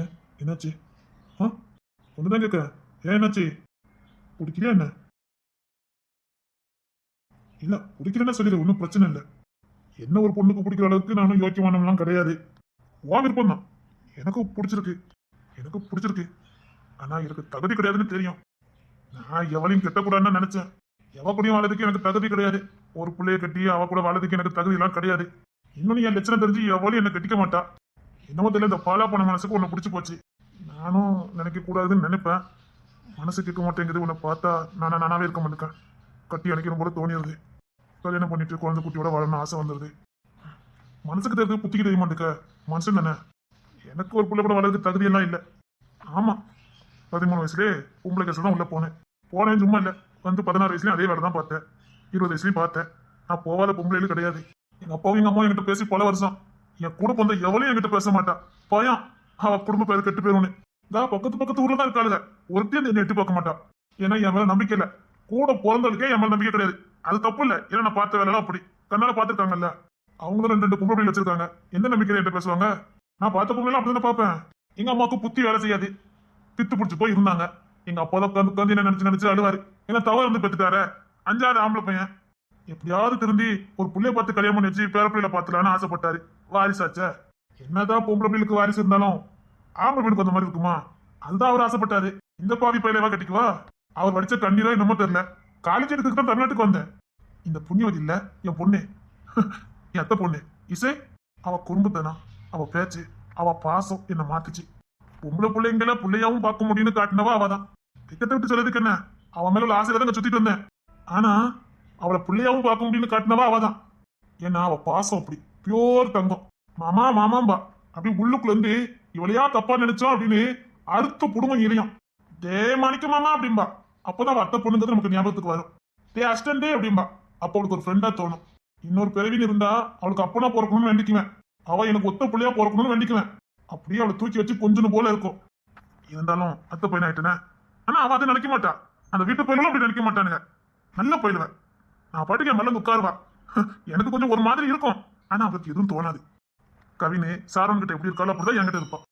ஏன் என்னாச்சு? ஆ ஒண்ணுதான் கேட்க. ஏன் என்னாச்சு? பிடிக்கலையா என்ன? இல்ல பிடிக்கலன்னா சொல்லிடு, ஒன்றும் பிரச்சனை இல்லை. என்ன ஒரு பொண்ணுக்கு பிடிக்கிற அளவுக்கு நானும் யோக்கியமானவங்களாம் கிடையாது. உன் விருப்பம் தான். எனக்கும் பிடிச்சிருக்கு. எனக்கும் பிடிச்சிருக்கு. ஆனா எனக்கு தகுதி கிடையாதுன்னு தெரியும். நான் எவளையும் கெட்டக்கூடாதுன்னு நினைச்சேன். எவ கூடயும் வாழறதுக்கு எனக்கு தகுதி கிடையாது. ஒரு பிள்ளைய கட்டி அவ கூட வாழறதுக்கு எனக்கு தகுதி எல்லாம் கிடையாது. இன்னொன்னு என் லட்சணம் தெரிஞ்சு எவளையும் என்ன கட்டிக்க மாட்டா. என்னமோ தெரியல, இந்த பாலா போன மனசுக்கு உன்னை பிடிச்சி போச்சு. நானும் நினைக்க கூடாதுன்னு நினைப்பேன். மனசு கேட்க மாட்டேங்குது. உன்னை பார்த்தா நானாவே இருக்க மாட்டேன். கட்டி அணைக்கிற போல தோணிடுது. கல்யாணம் பண்ணிட்டு குழந்தை குட்டியோட வாழணும்னு ஆசை வந்துடுது. மனசுக்கு தெரிஞ்சு புத்திக்கு தெரிய மாட்டேக்க. மனுஷன் தானே. எனக்கு ஒரு பிள்ளை கூட வளர்க்கு தகுதி எல்லாம் இல்லை. ஆமா, 13 வயசுலேயே பொம்பளை கேஸ் தான் உள்ள போனேன் சும்மா இல்லை. வந்து 16 வயசுலயும் அதே வேலை தான் பார்த்தேன். 20 வயசுலயும் பார்த்தேன். நான் போகாத பொம்பளைகளும் கிடையாது. எங்க அப்பாவும் எங்க அம்மாவும் என்கிட்ட பேசி பல வருஷம். என் கூட பிறந்த எவளையும் என்கிட்ட பேச மாட்டா. பயம் அவ குடும்ப பேர் கெட்டு போயிரும்னு. இதான் பக்கத்து ஊர்ல தான் இருக்காளுங்க. ஒருத்தையும் என்ன எட்டி பார்க்க மாட்டா. ஏன்னா என் மேல நம்பிக்கை இல்லை. கூட பிறந்தவளுக்கே என் மேல நம்பிக்கை கிடையாது. அது தப்பு இல்லை. ஏன்னா நான் பார்த்த வேலை அப்படி கண்ணால பார்த்துருக்காங்கல்ல. அவங்க தான் 2 பொம்பளை வச்சிருக்காங்க. எந்த நம்பிக்கையில என்கிட்ட பேசுவாங்க? நான் பார்த்த பொம்பளை அப்படிதான் பார்ப்பேன். எங்க அம்மாவுக்கு புத்தி வேலை செய்யாது. பித்து பிடிச்சு போய் இருந்தாங்க. எங்க அப்பா தான் உட்காந்து என்ன நினைச்சு அழுவாரு. ஏன்னா தவறு வந்து பெற்றுட்டாரு. 5ஆவது ஆம்பளை பையன். எப்படியாவது திரும்பி ஒரு புள்ளைய பார்த்து கல்யாணம் பண்ணி வச்சு பேர பிள்ளைல பாத்துலான்னு ஆசைப்பட்டாரு. வாரிசாச்ச. என்னதான் பொம்பளை பிள்ளைக்கு வாரிசு இருந்தாலும் ஆம்பளை பிள்ளைக்கு அந்த மாதிரி இருக்குமா? அதுதான் அவர் ஆசைப்பட்டாரு. இந்த பாவி பையலவா கட்டிக்குவா? அவர் வடிச்ச கண்ணீரோ என்னமோ தெரியல. காலேஜ் எடுத்துக்கு தான் தமிழ்நாட்டுக்கு வந்தேன். இந்த புண்ணியவதி இல்ல என் பொண்ணு, என் அத்தை பொண்ணு இசை. அவ குறும்புத்தனம், அவ பேச்சு, அவ பாசம் என்ன மாத்துச்சு. பொம்பளை பிள்ளைங்களை பிள்ளையாவும் பார்க்க முடியும்னு காட்டினவா அவதான். திக்கத்தை விட்டு சொல்லதுக்கு என்ன, அவன் மேல உள்ள ஆசையில தான் சுத்திட்டு வந்தேன். ஆனா அவளை பிள்ளையாவும் பார்க்க முடியும்னு காட்டினவா அவதான். ஏன்னா அவ பாசம் அப்படி பியோர் தங்கம். மாமா மாமாம்பா. அப்படி உள்ளுக்குள்ள இருந்து இவளையா தப்பா நினைச்சோம் அப்படின்னு அறுத்த புடுங்க இலையும். டே மாணிக்க மாமா அப்படின்பா. அப்பதான் அவ அத்தை பொண்ணுங்கிறது நமக்கு ஞாபகத்துக்கு வரும். டே அஸ்டன்டே அப்படின்பா. அப்ப அவளுக்கு ஒரு ஃப்ரெண்டா தோணும். இன்னொரு பிறவின்னு இருந்தா அவளுக்கு அப்பனா பிறக்கணும்னு வேண்டிக்குவேன். அவ எனக்கு ஒத்த பிள்ளையா பிறக்கணும்னு வேண்டிக்குவேன். அப்படியே அவளை தூக்கி வச்சு கொஞ்சம் போல இருக்கும். இருந்தாலும் அத்தை பையன் ஆயிட்டேனே. ஆனா அவ அதை நினைக்க மாட்டா. அந்த வீட்டு பையனும் அப்படி நினைக்க மாட்டானுங்க. நல்ல பயிலுவேன். நான் பாட்டுக்கு என் மேல உட்காருவா. எனக்கு கொஞ்சம் ஒரு மாதிரி இருக்கும். ஆனா அவளுக்கு எதுவும் தோணாது. கவினு சாரன் கிட்ட எப்படி இருக்காளோ அப்படிதான் என்கிட்ட இருப்பான்.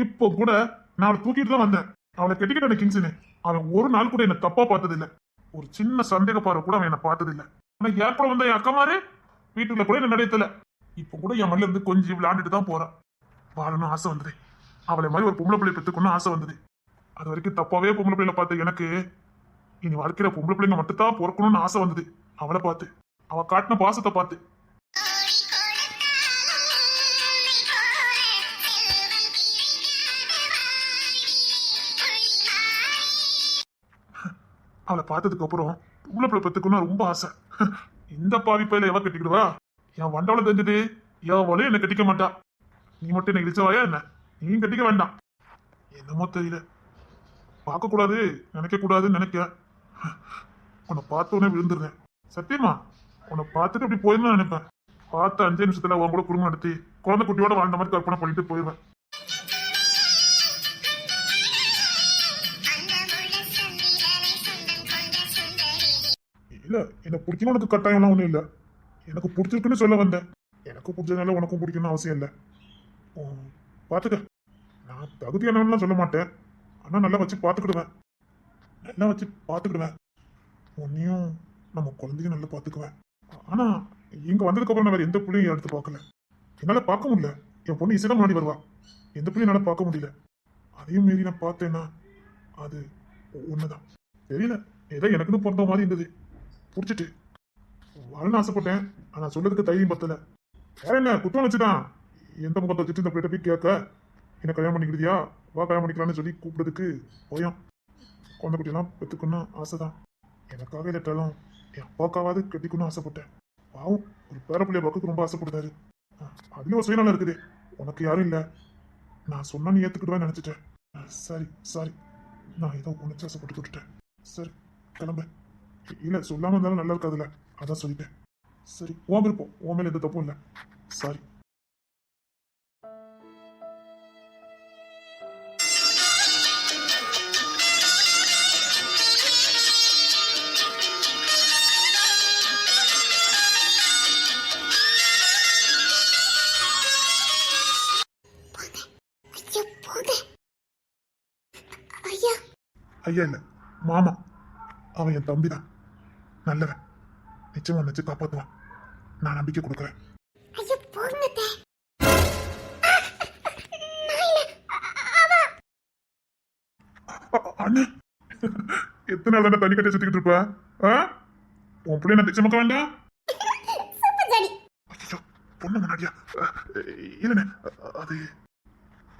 இப்போ கூட நான் அவளை தூக்கிட்டு தான் வந்தேன். அவளை கெட்டிக்கிட்ட கிங்ஸ்னு அவன் ஒரு நாள் கூட என்ன தப்பா பார்த்தது இல்ல. ஒரு சின்ன சந்தேக பார்வை கூட அவன் என்ன பார்த்தது இல்ல. ஆனா ஏற்பட வந்த என் அக்கமாரு வீட்டுல கூட என்ன நடத்தல. இப்ப கூட என் மல்ல இருந்து கொஞ்சம் விளையாண்டுட்டு தான் போறான். வாழணும் ஆசை வந்தது. அவளை மாதிரி ஒரு பொம்பளை பிள்ளை பெற்றுக்கணும் ஆசை வந்தது. அது வரைக்கும் தப்பாவே பொம்பளை பிள்ளைல பார்த்த எனக்கு இனி வாழ்க்கையில பொம்பளை பிள்ளைங்க மட்டும்தான் பிறக்கணும்னு ஆசை வந்தது. அவளை பார்த்து, அவ காட்டின பாசத்தை பார்த்து. அவளை பார்த்ததுக்கு அப்புறம் பொம்பளை பிள்ளை பெற்றுக்கணும் ரொம்ப ஆசை. இந்த பாவி பையில எவ கட்டிக்கிடுவா? என் வண்டவளை தெரிஞ்சது எவளையும் என்ன கட்டிக்க மாட்டா. நீ மட்டும் என்ன இடிச்சவாயா என்ன? நீயும் கட்டிக்க வேண்டாம். என்னமோ தெரியல, பார்க்க கூடாது நினைக்க கூடாதுன்னு நினைக்க. உன்னை பார்த்தோன்னே விழுந்துருந்தேன். சத்தியமா உன்னை பார்த்துட்டு அப்படி போயிருந்தா நினைப்பேன். பார்த்த 5 நிமிஷத்துல உன் கூட குடும்பம் நடத்தி குழந்தை குட்டியோட வாழ்ந்த மாதிரி கற்பனை பண்ணிட்டு போயிருவேன். இல்ல என்ன பிடிக்கணும் உனக்கு கட்டாயம்லாம் ஒண்ணும் இல்ல. எனக்கு பிடிச்சிருக்குன்னு சொல்ல வந்தேன். எனக்கு பிடிச்சதுனால உனக்கும் பிடிக்கணும்னு அவசியம் இல்லை. பாத்துக்க, நான் தகுதியானவன்லாம் சொல்ல மாட்டேன். ஆனா நல்லா வச்சு பாத்துக்கிடுவேன். நல்லா வச்சு பாத்துக்கிடுவேன். உன்னையும் நம்ம குழந்தையும் நல்லா பாத்துக்குவேன். ஆனா இங்க வந்ததுக்கு அப்புறம் நான் வேற எந்த பிள்ளையும் எடுத்து பார்க்கல. என்னால பார்க்க முடியல. என் பொண்ணு இசைதான் முன்னாடி வருவா. எந்த பிள்ளையும் என்னால பார்க்க முடியல. அதையும் மீறி நான் பார்த்தேன்னா அது ஒண்ணுதான். தெரியல, ஏதோ எனக்குன்னு பிறந்த மாதிரி இருந்தது. புடிச்சிட்டு வாழன்னு ஆசைப்பட்டேன். ஆனா சொல்றதுக்கு தைரியம் பத்தல. வேற என்ன குற்றம் வச்சுதான் எந்த முகத்தை வச்சுட்டு இந்த பிள்ளைகிட்ட போய் கேட்க, என்ன கல்யாணம் பண்ணிக்கிறியா வா கல்யாணம் பண்ணிக்கலாம்னு சொல்லி கூப்பிடுறதுக்கு பயம். குழந்தை குட்டியெல்லாம் பெற்றுக்கணும்னு ஆசைதான். எனக்காக இல்லட்டாலும் என் அப்பாக்காவது கட்டிக்கணும்னு ஆசைப்பட்டேன். பாவம் ஒரு பேர பிள்ளைய பார்க்க ரொம்ப ஆசைப்படுறாரு. அதுலயும் ஒரு சுயநலம் இருக்குது. உனக்கு யாரும் இல்லை, நான் சொன்னா நீ ஏத்துக்கிடுவேன்னு நினைச்சிட்டேன். சரி சாரி, நான் ஏதோ உணர்ச்சி ஆசைப்பட்டு விட்டுட்டேன். சரி கிளம்ப. இல்ல சொல்லாம இருந்தாலும் நல்லா இருக்காதுல்ல, அதான் சொல்லிட்டேன். சரி உன் விருப்பம், உன் மேல எந்த தப்பும் இல்லை. சாரி. போங்க. ஐயா இல்ல, மாமா. அவன் என் தம்பி தான். நல்லவன். நிச்சயமா நினைச்சு காப்பாத்துவான். நான் நம்பிக்கை கொடுக்குறேன். ஐயோ போங்க அத்தை. அண்ணே, எத்தனை நாள் தானே தண்ணி கட்டி சுத்திக்கிட்டு இருப்ப? ஆ? உன் பிள்ளை நான் நிச்சயமாக்க வேண்டாம். Super daddy. ஐயோ, பொண்ணு முன்னாடியா? இல்லண்ணே, அது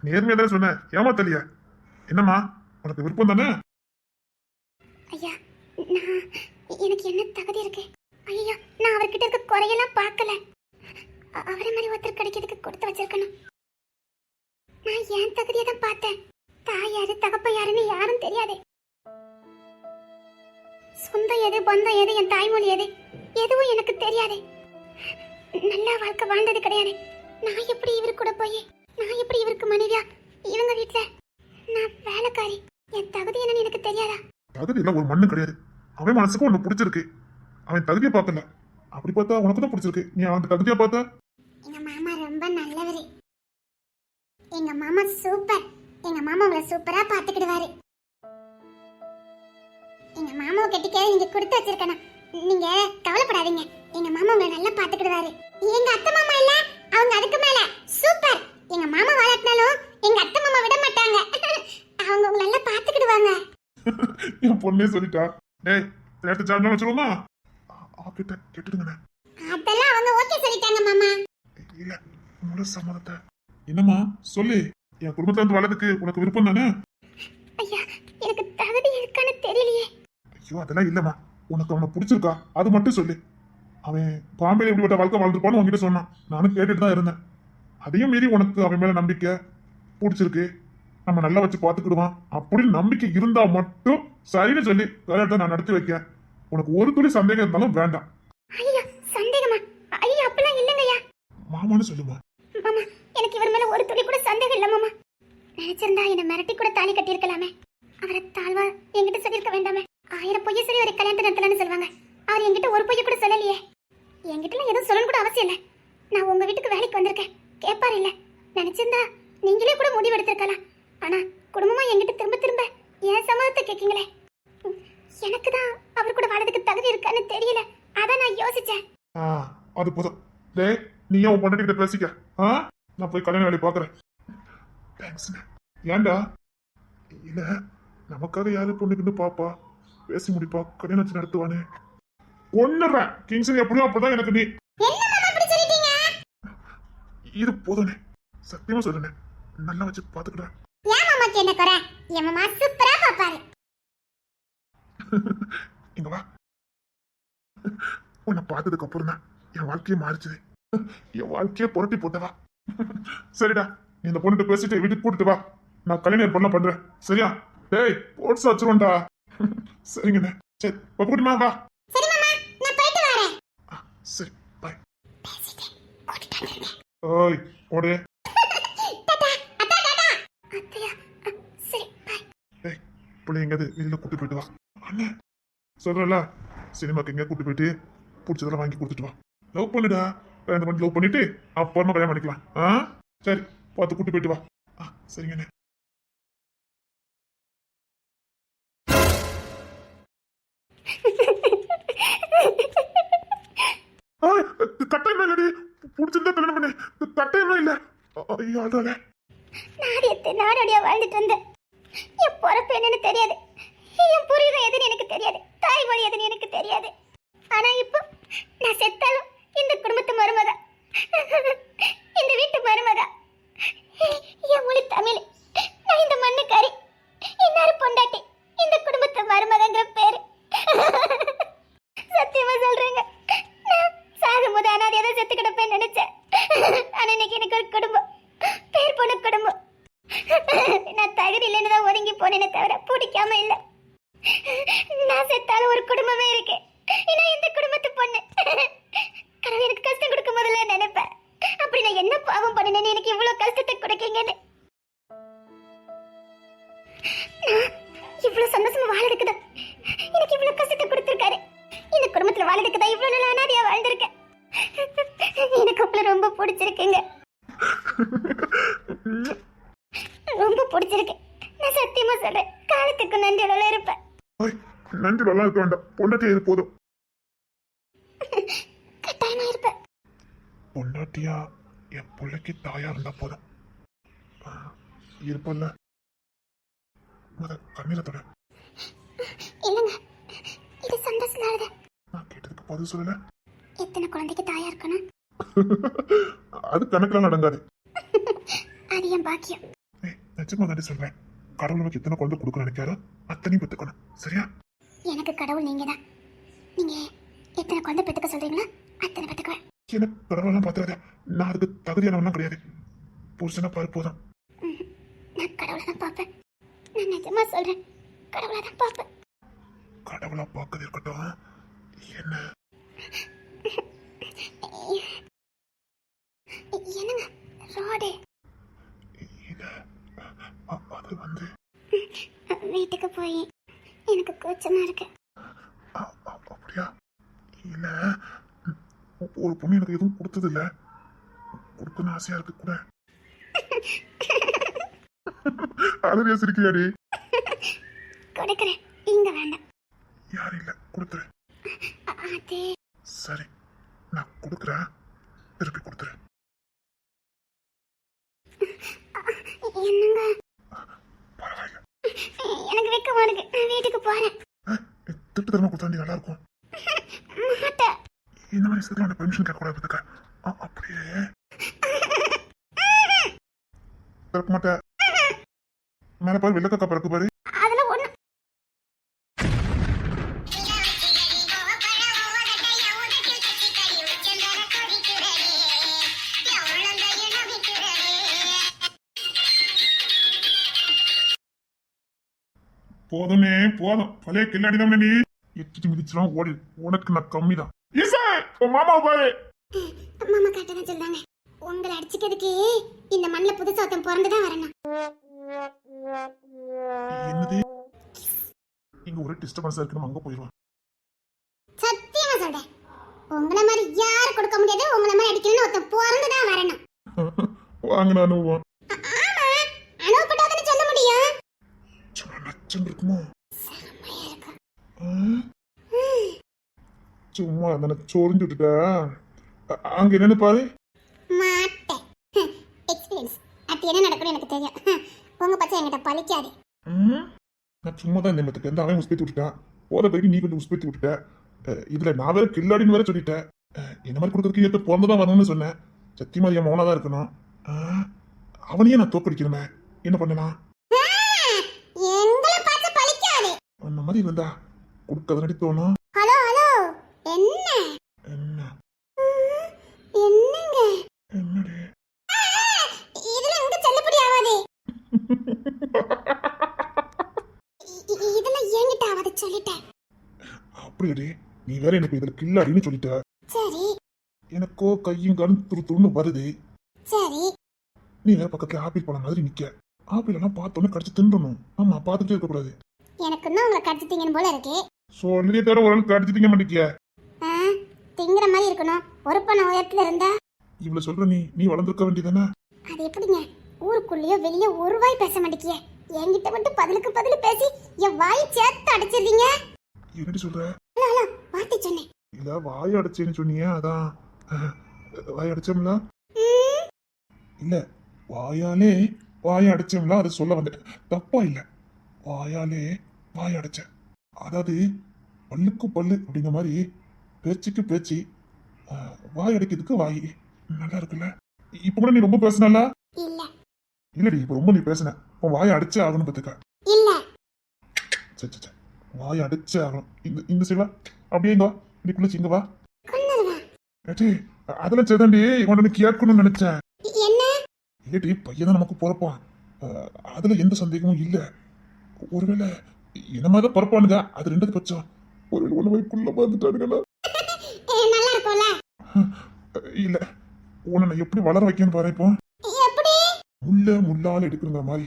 நேர்மையா தானே சொன்னேன், ஏமாத்தலையா? என்னம்மா, உனக்கு விருப்பம் தானே? ஐயா, எனக்கு என்ன தகுதி இருக்கு? ஐயா, நான் அவர்கிட்ட இருக்க குறையெல்லாம் பார்க்கல. அவரை மாதிரி ஒருத்தர் கிடைக்கிறதுக்கு கொடுத்து வச்சிருக்கணும். நான் என் தகுதியை தான் பார்த்தேன். தாய் யாரு தகப்பன் யாருன்னு யாரும் தெரியாது. சொந்தம் எது பந்தம் எது என் தாய்மொழி எது எதுவும் எனக்கு தெரியாது. நல்ல வாழ்க்கை வாழ்ந்தது கிடையாது. நான் எப்படி இவரு கூட போய் நான் எப்படி இவருக்கு மனைவியா இவங்க வீட்டுல நான் வேலைக்காரி. என் தகுதி என்னன்னு எனக்கு தெரியாதா? தகுதி எல்லாம் ஒரு மண்ணு கிடையாது. அவன் மனசுக்கு உனக்கு பிடிச்சிருக்கு. அவன் தகுதியை பார்க்கல. அப்படி பார்த்தா உனக்கு தான் பிடிச்சிருக்கு. நீ அவன் தகுதியை பார்த்தா? எங்க மாமா ரொம்ப நல்லவரு. எங்க மாமா சூப்பர். எங்க மாமா உங்களை சூப்பரா பாத்துக்கிடுவாரு. எங்க மாமாவை கட்டிக்க நீங்க கொடுத்து வச்சிருக்கணும். நீங்க கவலைப்படாதீங்க. எங்க மாமா உங்களை நல்லா பாத்துக்கிடுவாரு. எங்க அத்தை மாமா இல்ல, அவங்க அதுக்கு மேல சூப்பர். எங்க மாமா வாழட்டினாலும் எங்க அத்தை மாமா விட மாட்டாங்க. அவங்க உங்களை நல்லா பாத்துக்கிடுவாங்க. என் பொண்ணே சொல்லிட்டா. டேய், நேரத்து சார்ஜ் வச்சிருவோமா? கிட்ட கேட்டுடுங்கண்ணே. அதெல்லாம் அவங்க ஓகே சொல்லிட்டாங்க மாமா. இல்ல, முழு சம்மதத்தை. என்னம்மா சொல்லு. என் குடும்பத்துல இருந்து வளர்றதுக்கு உனக்கு விருப்பம் தானே? ஐயா, எனக்கு தகுதி இருக்கான்னு தெரியலையே. ஐயோ, அதெல்லாம் இல்லம்மா. உனக்கு அவனை பிடிச்சிருக்கா அது மட்டும் சொல்லு. அவன் பாம்பேல எப்படிப்பட்ட வாழ்க்கை வாழ்ந்துருப்பான்னு உன்கிட்ட சொன்னான். நானும் கேட்டுட்டு தான் இருந்தேன். அதையும் மீறி உனக்கு அவன் மேல நம்பிக்கை பிடிச்சிருக்கு, நம்ம நல்லா வச்சு பாத்துக்கிடுவான் அப்படின்னு நம்பிக்கை இருந்தா மட்டும் சரின்னு சொல்லி கல்யாணத்தை நான் நடத்தி வைக்கேன். உனக்கு ஒரு துளி சந்தேகம் இருந்தாலும் வேண்டாம். ஐயா, சந்தேகமா? ஐயா, அப்பெல்லாம் இல்லங்கய்யா. மாமான்னு சொல்லுமா. மாமா, எனக்கு இவர் மேல ஒரு துளி கூட சந்தேகம் இல்ல மாமா. நினைச்சிருந்தா என்ன மிரட்டி கூட தாலி கட்டி இருக்கலாமே. அவரை தாழ்வா என்கிட்ட சொல்லிருக்க வேண்டாமே. 1000 பொய்ய சொல்லி ஒரு கல்யாணத்தை நடத்தலாம்னு சொல்லுவாங்க. அவர் என்கிட்ட ஒரு பொய்ய கூட சொல்லலையே. என்கிட்ட எதுவும் சொல்லணும் கூட அவசியம் இல்ல. நான் உங்க வீட்டுக்கு வேலைக்கு வந்திருக்கேன், கேட்பாரு இல்ல. நினைச்சிருந்தா நீங்களே கூட முடிவு எடுத்திருக்கலாம். ஆனா குடும்பமா என்கிட்ட திரும்ப திரும்ப என் சம்மதத்தை கேட்கீங்களே. எனக்கு தான் அவர் கூட வாழறதுக்கு தகுதி இருக்கான்னு தெரியல. அதான் நான் யோசிச்சேன். அது போதும். டேய், நீ ஏன் உன் பொண்டாட்டிகிட்ட பேசிக்க. நான் போய் கல்யாண வேலையை பாக்குறேன். தேங்க்ஸ். ஏன்டா? இல்ல, நமக்காக யாரு பொண்ணுக்குன்னு பாப்பா, பேசி முடிப்பா, கல்யாணம் வச்சு நடத்துவானே. ஒன்னுறேன் கிங்ஸன் எப்படியும் அப்பதான் எனக்கு நீ. இது போதுனே, சத்தியமா சொல்றேனே, நல்லா வச்சு பாத்துக்கிறேன். இங்க வா. உன்னை பார்த்ததுக்கு அப்புறம் தான் என் வாழ்க்கையே மாறிச்சுது. என் வாழ்க்கையே புரட்டி போட்டவா. சரிடா, நீ இந்த பொண்ணுகிட்ட பேசிட்டு வீட்டுக்கு கூட்டிட்டு வா. நான் கல்யாணம் ஏற்பாடுலாம் பண்றேன். சரியா? டேய், போட்ஸ் வச்சிருவோம்டா. சரிங்கண்ணே. சரி, கூட்டிமா வா. சரி, பாய். ஓய், ஓடு. டேய், பிள்ளை எங்கேயாவது வெளியில கூட்டு போயிட்டு வா. அண்ணே சொல்றல, சினிமாக்கு எங்க கூட்டு போயிட்டு பிடிச்சதெல்லாம் வாங்கி கொடுத்துட்டு வா. லவ் பண்ணுடா. இந்த பண்ணி லவ் பண்ணிட்டு அப்புறமா கல்யாணம் பண்ணிக்கலாம். சரி, பார்த்து கூட்டு போயிட்டு வா. சரிங்கண்ணே. கட்டாயமா இல்லடி, பிடிச்சிருந்தா கல்யாணம் பண்ணு. கட்டாயமா இல்ல. ஐயோ, அதால நாடியா வாழ்ந்துட்டு இருந்தேன். என் பொறுப்பு என்னன்னு தெரியாது, என் புரியுதம் எதுன்னு எனக்கு தெரியாது, தாய்மொழி எதுன்னு எனக்கு தெரியாது. ஆனா இப்போ நான் செத்தாலும் இந்த குடும்பத்து மருமக, இந்த வீட்டு மருமக, என் மொழி தமிழ், நான் இந்த மண்ணுக்காரி, இன்னாரு பொண்டாட்டி, இந்த குடும்பத்து மருமகங்கிற பேரு. சத்தியமா சொல்றேங்க, நான் சாகும்போது அனாதையா செத்து கிடப்பேன்னு நினைச்சேன். ஆனா இன்னைக்கு எனக்கு ஒரு குடும்பம், பேர் போன குடும்பம். நான் தகுதி இல்லைன்னு தான் ஒதுங்கி போனேனே தவிர பிடிக்காம இல்லை. நான் செத்தாலும் ஒரு குடும்பமே இருக்கு. நான் இந்த குடும்பத்து பொண்ணு. கடவுள் எனக்கு கஷ்டம் கொடுக்கும் போதுல நினைப்பேன், அப்படி நான் என்ன பாவம் பண்ணினேன்னு எனக்கு இவ்வளவு கஷ்டத்தை கொடுக்கீங்கன்னு. இவ்வளவு சந்தோஷமா வாழறதுக்கு தான் எனக்கு இவ்வளவு கஷ்டத்தை கொடுத்திருக்காரு. இந்த குடும்பத்துல வாழறதுக்கு தான் இவ்வளவு நாள் அனாதையா வாழ்ந்திருக்கேன். எனக்கு அப்பல ரொம்ப பிடிச்சிருக்குங்க, ரொம்ப பிடிச்சிருக்கு. நான் சத்தியமா சொல்றேன், காலத்து எல்லாத்துக்கும் நன்றியோட இருப்பேன். ஓய், நன்றிலாம் இருக்க வேண்டாம். பொண்டாட்டியா இது போதும். கட்டாயமா இருப்பேன். பொண்டாட்டியா என் பிள்ளைக்கு தாயா இருந்தா போதும். இருப்பல்ல கண்ணீரத்தோட. இல்லைங்க, இது சந்தோஷம். நான் கேட்டதுக்கு பதில் சொல்லல. எத்தனை குழந்தைக்கு தாயா இருக்கணும்? அது கணக்கெல்லாம் நடங்காது. அது என் பாக்கியம். நிச்சயமா தாண்டி சொல்றேன். கடவுள் நமக்கு எத்தனை குழந்தை கொடுக்க நினைக்காரோ அத்தனையும் பெற்றுக்கணும். சரியா? எனக்கு கடவுள் நீங்க தான். நீங்க எத்தனை குழந்தை பெற்றுக்க சொல்றீங்களோ அத்தனை பெற்றுக்குவேன். எனக்கு கடவுளெல்லாம் பார்த்துறாத. நான் அதுக்கு தகுதியானவெல்லாம் கிடையாது. புருஷனா பாரு போதும். நான் கடவுளை தான் பார்ப்பேன். நான் நிஜமா சொல்றேன், கடவுளை தான் பார்ப்பேன். கடவுளா பார்க்கறது இருக்கட்டும். என்ன என்னங்க ரோடு? இது அது வந்து வீட்டுக்கு போய் எனக்கு கூச்சமா இருக்கு. அப்படியா? இல்ல, ஒரு பொண்ணு எனக்கு எதுவும் கொடுத்தது இல்ல. கொடுக்கணும்னு ஆசையா இருக்கு கூட. அழகியா சிரிக்கியாடி. கொடுக்குறேன், இங்க வேண்டாம். யாரும் இல்ல, கொடுத்துரு. அது சரி, நான் கொடுக்குறேன். திருப்பி கொடுத்துரு. என்னங்க? பரவாயில்ல. எனக்கு வெக்கமா இருக்கு. நான் வீட்டுக்கு போறேன். திட்டு தரமா கொடுத்தா நல்லா இருக்கும். மாட்டேன். இந்த மாதிரி விஷயத்துல பெர்மிஷன் கேட்க கூடாது. அப்படியே திறக்க மாட்டேன். மேல பாரு, வெள்ளக்கா பிறக்கு பாரு. அதெல்லாம் ஒண்ணு. போதும்னே போதும். பழைய கில்லாடிதான் நீ. எட்டு மிதிச்சுலாம் ஓடி. உனக்கு நான் கம்மி தான். மாமா பாரு. மாமா கரெக்டாக சொல்றாங்க. உங்களை அடிச்சுக்கிறதுக்கு இந்த மண்ணில் புதுசா ஒருத்தன் பிறந்துதான் வரணும். என்னது? இங்க ஒரு டிஸ்டர்பன்ஸா இருக்கு. நம்ம அங்க போயிடுவோம். சத்தியமா சொல்றேன், உங்களை மாதிரி யாரும் கொடுக்க முடியாது. உங்களை மாதிரி அடிக்கணும்னு ஒருத்தன் பிறந்துதான் வரணும். வாங்கின அனுபவம். ஆமா, அனுபவப்பட்டாதானே சொல்ல முடியும். சும்மா நச்சம் இருக்குமோ? செம்மையா இருக்கு. சும்மா அந்த சோறிஞ்சு விட்டுட்ட. அங்க என்னன்னு பாரு. மாட்டேன். எக்ஸ்பீரியன்ஸ். அது என்ன நடக்கும்னு எனக்கு தெரியும். உங்க பச்சை என்கிட்ட பழிக்காது. நான் சும்மா தான் இந்த மத்துக்கு எந்த அவன் உஸ்பேத்தி விட்டுட்டான். போற பிறகு நீ கொஞ்சம் உஸ்பேத்தி விட்டுட்ட. இதுல நான் வேற கில்லாடின்னு வேற சொல்லிட்டேன். என்ன மாதிரி கொடுக்கறதுக்கு ஏற்ற பிறந்துதான் வரணும்னு சொன்னேன். சத்தியமா என் மௌனா தான் இருக்கணும். அவனையே நான் தோக்கடிக்கணுமே. என்ன பண்ணலாம்? எங்களை பார்த்து பழிக்காது. அந்த மாதிரி இருந்தா கொடுக்கறதுனடி தோணும். ஹலோ ஹலோ, என்ன என்ன என்னங்க என்னடி? இதுல உங்க செல்லப்படி ஆவாதே. இதுல என்கிட்ட ஆவாது சொல்லிட்டேன். அப்படியடி, நீ வேற எனக்கு இதுல கில்லாடின்னு சொல்லிட்ட. சரி எனக்கோ கையும் காலும் துருன்னு வருது. சரி. நீ வேற பக்கத்துல ஆப்பிள் பழம் மாதிரி நிக்க. ஆப்பிள் எல்லாம் பார்த்தோன்னே கடிச்சு தின்றணும். ஆமா, பார்த்துட்டே இருக்க கூடாது. எனக்கு இன்னும் உங்களை கடிச்சிட்டீங்கன்னு போல இருக்கு. சொல்லியே தவிர ஒரு ஆள் கடிச்சிட்டீங்க மாட்டேங்கிய. திங்கிற மாதிரி இருக்கணும். ஒரு பண்ண உயரத்துல இருந்தா இவ்வளவு சொல்ற நீ வளர்ந்துருக்க வேண்டியதானே? அது எப்படிங்க? ஊருக்குள்ளேயோ வெளியே ஒரு வாய் பேச மாட்டேங்கிய. என்கிட்ட மட்டும் பதிலுக்கு பதில் பேசி என் வாய் சேர்த்து அடைச்சிருந்தீங்க. என்னடி சொல்ற? வார்த்தை சொன்னேன். இல்ல, வாய் அடைச்சேன்னு சொன்னீங்க. அதான் வாய் அடைச்சோம்ல. இல்ல, வாயாலே வாய் அடைச்சோம்ல, அதை சொல்ல வந்தேன். தப்பா இல்ல, வாயாலே வாய் அடைச்ச. அதாவது பல்லுக்கு பல்லு அப்படிங்கிற மாதிரி பேச்சுக்கு பேச்சு. வாய் அடைக்கிறதுக்கு வாய். நல்லா இருக்குல்ல? இப்ப கூட நீ ரொம்ப பேசினல. இல்ல இல்லடி, இப்ப ரொம்ப நீ பேசின. உன் வாயை அடிச்சே ஆகணும் பத்துக்க. இல்ல சரி, வாயை அடிச்சே ஆகணும். இந்த செய்வா அப்படியே இங்க வா. இப்படி சிங்க வா. ஏடி, அதெல்லாம் சரிதாண்டி. உடனே கேட்கணும்னு நினைச்சேன். என்ன? இல்லடி, பையன் தான் நமக்கு பிறப்பான். அதுல எந்த சந்தேகமும் இல்ல. ஒருவேளை என்ன மாதிரி தான் பிறப்பானுங்க. அது ரெண்டு பட்சம். ஒருவேளை ஒண்ணு போய் குள்ள பார்த்துட்டானுங்களா? நல்லா இருக்கும்ல? இல்ல, உன்னை நான் எப்படி வளர வைக்கணும்னு பாரு. இப்போ எப்படி? முள்ளால எடுக்குற மாதிரி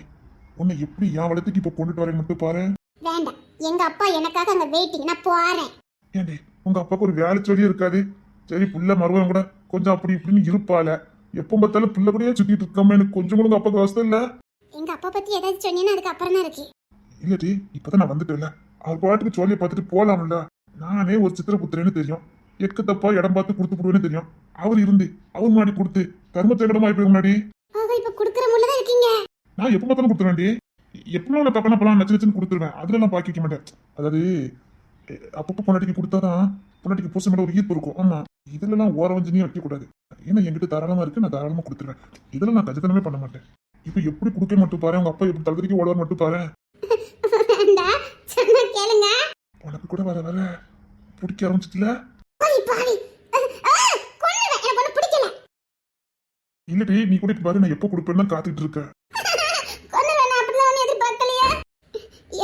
உன்னை எப்படி என் வளர்த்துக்கு இப்ப கொண்டுட்டு வரேன்னு மட்டும் பாரு. வேண்டாம், எங்க அப்பா எனக்காக அங்க வெயிட்டிங். நான் போறேன். ஏண்டி, உங்க அப்பாவுக்கு ஒரு வேலை சொல்லியும் இருக்காது? சரி, புள்ள மருவன் கூட கொஞ்சம் அப்படி இப்படின்னு இருப்பால. எப்போ பார்த்தாலும் புள்ள கூடயே சுத்திட்டு இருக்காம எனக்கு கொஞ்சம் கூட உங்க அப்பாவுக்கு அவஸ்தை இல்ல? எங்க அப்பா பத்தி ஏதாவது சொன்னீங்கன்னா அதுக்கு அப்புறம் தான் இருக்கு. இல்லடி இப்பதான் நான் வந்துட்டேன்ல, அவர் பாட்டுக்கு சோழியை பார்த்துட்டு போலாம்ல. நானே ஒரு சித்திரபுத்திரன்னு தெரியும், எக்கு தப்பா இடம் பார்த்து கொடுத்து போடுவேன்னு தெரியும். அவர் இருந்து அவர் முன்னாடி கொடுத்து தர்மச்சங்கடம் ஆயிப்போய் முன்னாடி. அவ இப்ப குடுக்கற முள்ள தான் இருக்கீங்க. நான் எப்ப பார்த்தாலும் கொடுத்துருவேன்டி. எப்பவுமே உன்னை பக்கம் அப்பெல்லாம் நச்சு நச்சுன்னு கொடுத்துருவேன். அதெல்லாம் பாக்கி வைக்க மாட்டேன். அதாவது அப்பப்போ பொண்டாட்டிக்கு கொடுத்தாதான் பொண்டாட்டிக்கு புருஷன் மேல ஒரு ஈர்ப்பு இருக்கும். ஆமா, இதுலலாம் ஓரவஞ்சனையும் வைக்க கூடாது. ஏன்னா என்கிட்ட தாராளமா இருக்கு, நான் தாராளமா கொடுத்துருவேன். இதெல்லாம் நான் கஜத்தனமே பண்ண மாட்டேன். இப்ப எப்படி கொடுக்க மட்டும் பாரு, உங்க அப்பா எப்படி தகுதிக்கு ஓடுவார் மட்டும் பாரு. வேண்டாம் சொன்னா கேளுங்க. உனக்கு கூட வர வர பிடிக்க ஆரம்பிச்சிட்டுல. பாவி பாவி கொன்னுவேன். எனக்கு ஒண்ணு பிடிக்கல. இல்லடி நீ கூட இப்ப பாரு, நான் எப்போ கொடுப்பேன்னு தான் காத்துட்டு இருக்கேன். கொன்னுவேன். நான் அப்படிலாம் ஒண்ணு எதிர்பார்க்கலையே.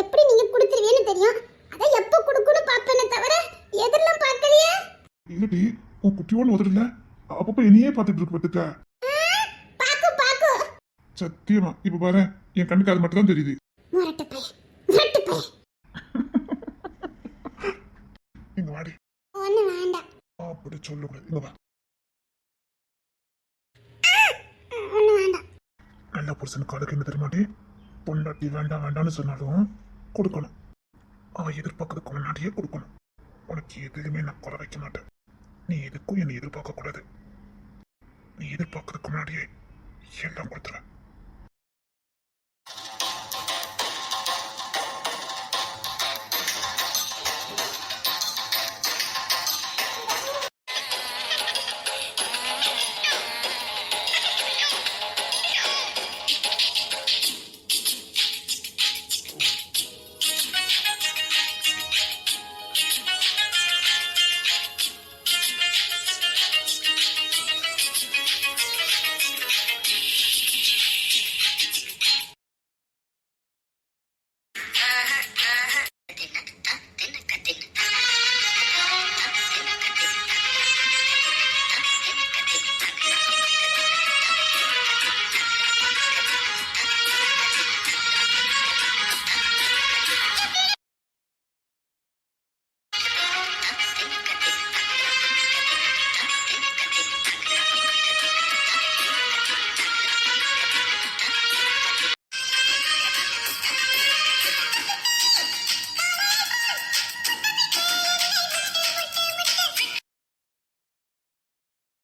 எப்படி நீங்க கொடுத்துருவீன்னு தெரியும். அத எப்ப கொடுக்கணும் பாப்பேனே தவிர எதெல்லாம் பார்க்கலையே. இல்லடி உன் குட்டியோன்னு உதறல, அப்பப்ப என்னையே பார்த்துட்டு இருக்கு பத்துக்க. பாக்கு பாக்கு. சத்தியமா இப்ப பாரு, என் கண்ணுக்கு அது மட்டும் தான் தெரியுது. முரட்டு பை முரட்டு பை. இங்க வாடி. ஒண்ணு வேண்டாம். அப்படி சொல்லக்கூடாது, இங்க வா. ஒண்ணு வேண்டாம். நல்ல புருஷனுக்கு அழகு என்ன தெரியுமாடி? பொண்டாட்டி வேண்டாம் வேண்டாம்னு சொன்னாலும் கொடுக்கணும். அவன் எதிர்பார்க்கறதுக்கு முன்னாடியே கொடுக்கணும். உனக்கு எதுவுமே நான் குறை வைக்க மாட்டேன். நீ எதுக்கும் என்னை எதிர்பார்க்க கூடாது. நீ எதிர்பார்க்கறதுக்கு முன்னாடியே எல்லாம் கொடுத்துருவேன்.